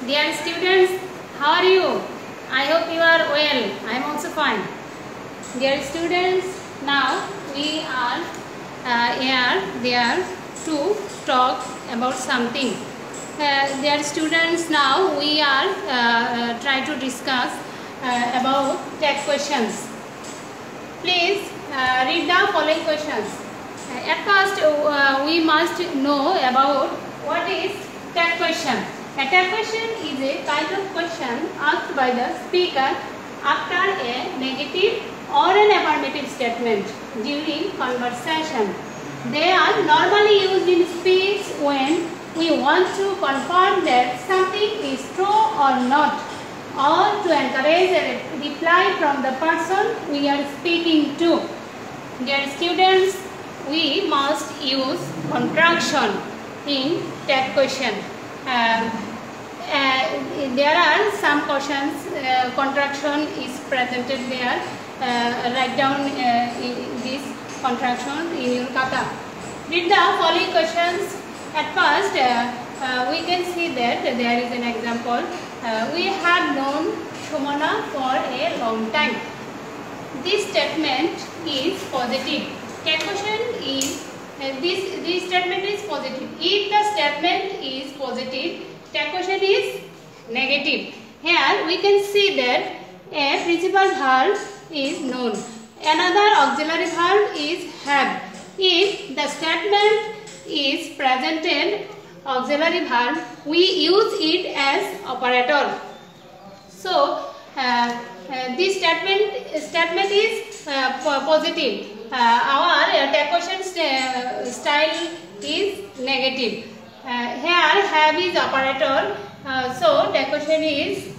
Dear students, how are you? I hope you are well. I am also fine. Dear students, now we are there to talk about something. Dear students, now we are try to discuss about tag questions. Please read the following questions. At first, we must know about what is tag question. A tag question is a kind of question asked by the speaker after a negative or an affirmative statement during conversation. They are normally used in speech when we want to confirm that something is true or not, or to encourage a reply from the person we are speaking to. Dear students, we must use contraction in tag question. There are some questions, contraction is presented there. Write down this contraction in your kata. Read the following questions. At first, we can see that there is an example. We have known Shumana for a long time. This statement is positive. Tag question is this statement is positive. If the statement is positive, tag question is negative. Here we can see that a principal verb is known. Another auxiliary verb is have. If the statement is presented auxiliary verb, we use it as operator. So this statement is positive. Our tag question style is negative. Here have is operator. So tag question is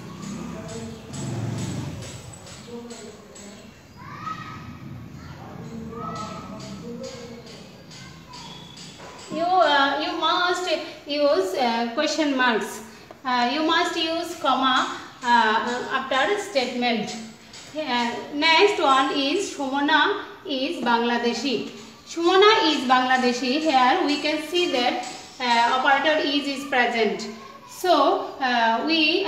you must use question marks. You must use comma after statement. Next one is Shumana is Bangladeshi. Shumana is Bangladeshi. Here we can see that operator is present. So we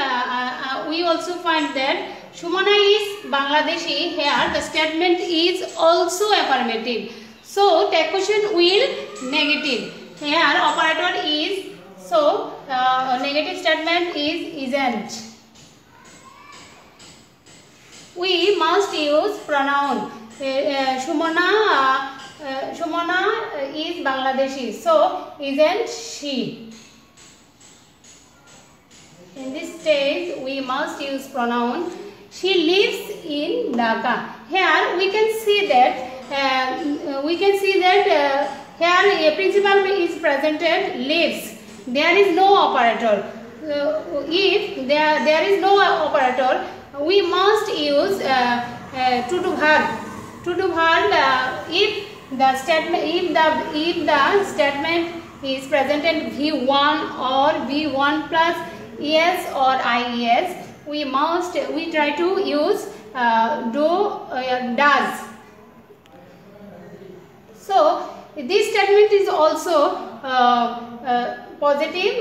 also find that Shumana is Bangladeshi. Here the statement is also affirmative. So tag question will negative. Here operator is, so negative statement is isn't. We must use pronoun. Shumana is Bangladeshi. So isn't she. In this stage we must use pronoun. She lives in Dhaka. Here we can see that here a principal is presented lives. There is no operator. If there is no operator, we must use to do verb. To do verb if the statement is presented V1 or V1 plus es or ies, we try to use does. So this statement is also positive.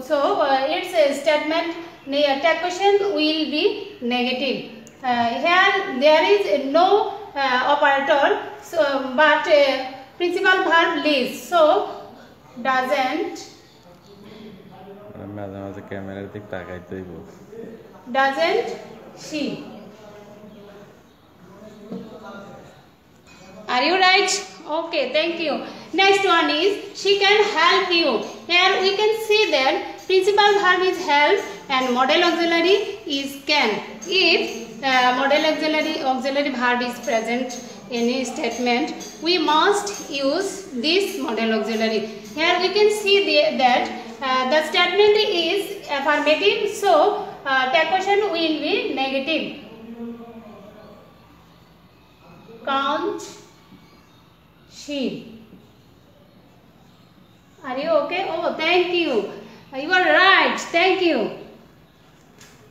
So its statement tag question will be negative. Here there is no operator, so but principal verb lives. So doesn't she. Are you right? Okay, thank you. Next one is she can help you. Here we can see that principal verb is help and model auxiliary is can. If model auxiliary verb is present in a statement, we must use this model auxiliary. Here we can see that the statement is affirmative, so tag question will be negative. Can't she. Are you okay? Oh, thank you. You are right. Thank you.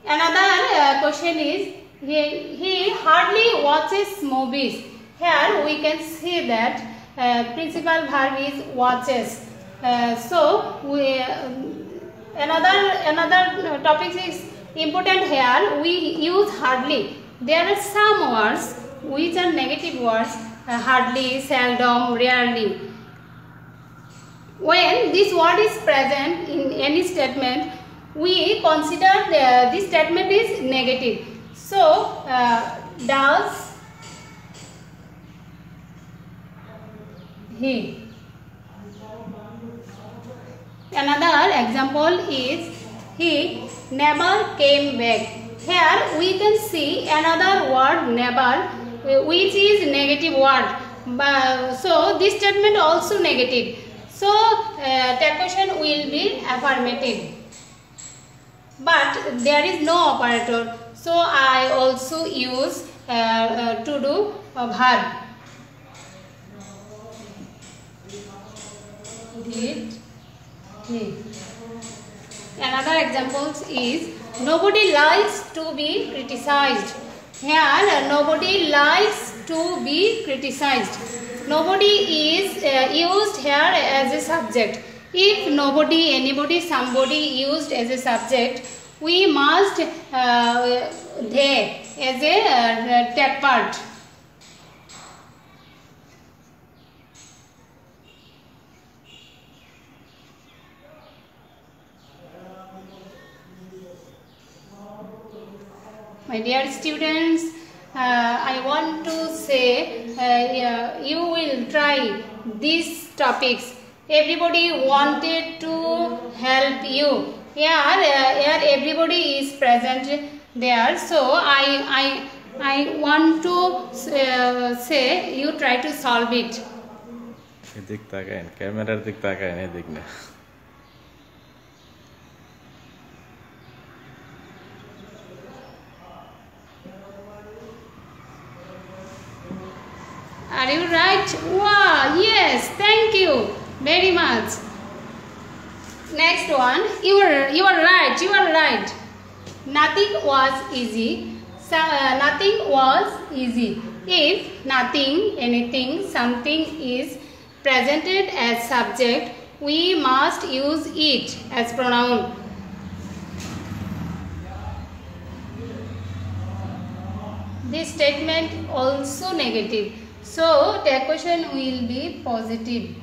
Another question is he hardly watches movies. Here we can see that principal verb is watches. So Another topic is important here. We use hardly. There are some words which are negative words. Hardly, seldom, rarely. When this word is present in any statement, we consider this statement is negative. So, does he? Another example is he never came back. Here we can see another word never, which is negative word. So this statement also negative. So the question will be affirmative. But there is no operator. So I also use to do verb. Did he? Another example is nobody likes to be criticized. Here nobody likes to be criticized. Nobody is used here as a subject. If nobody, anybody, somebody used as a subject, we must they as a take part. My dear students, I want to say you will try these topics. Everybody wanted to help you. Here everybody is present there. So I want to say you try to solve it. Camera Are you right? Wow, yes, thank you very much. Next one, you are right. Nothing was easy. So, nothing was easy. If nothing, anything, something is presented as subject, we must use it as pronoun. This statement also negative. So, the question will be positive.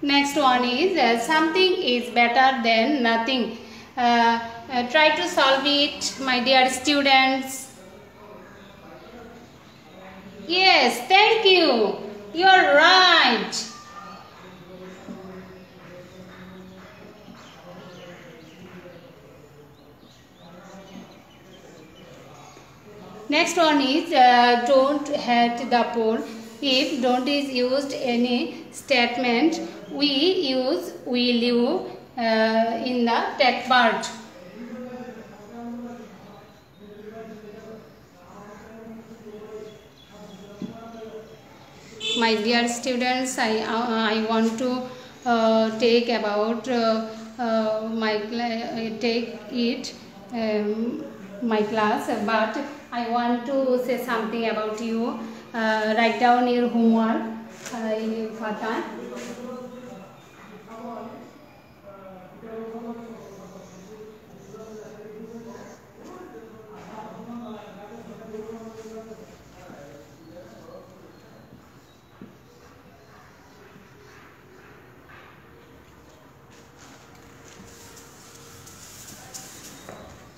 Next one is something is better than nothing. Try to solve it, my dear students. Yes, thank you. You are right. Next one is don't hurt the poor. If don't is used any statement, we use will you in the take part. My dear students, I want to take about my class, but I want to say something about you. Write down your homework in your khata.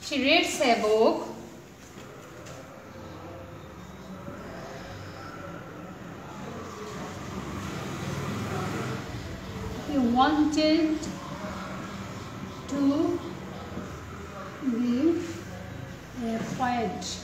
She reads a book. He wanted to be a poet.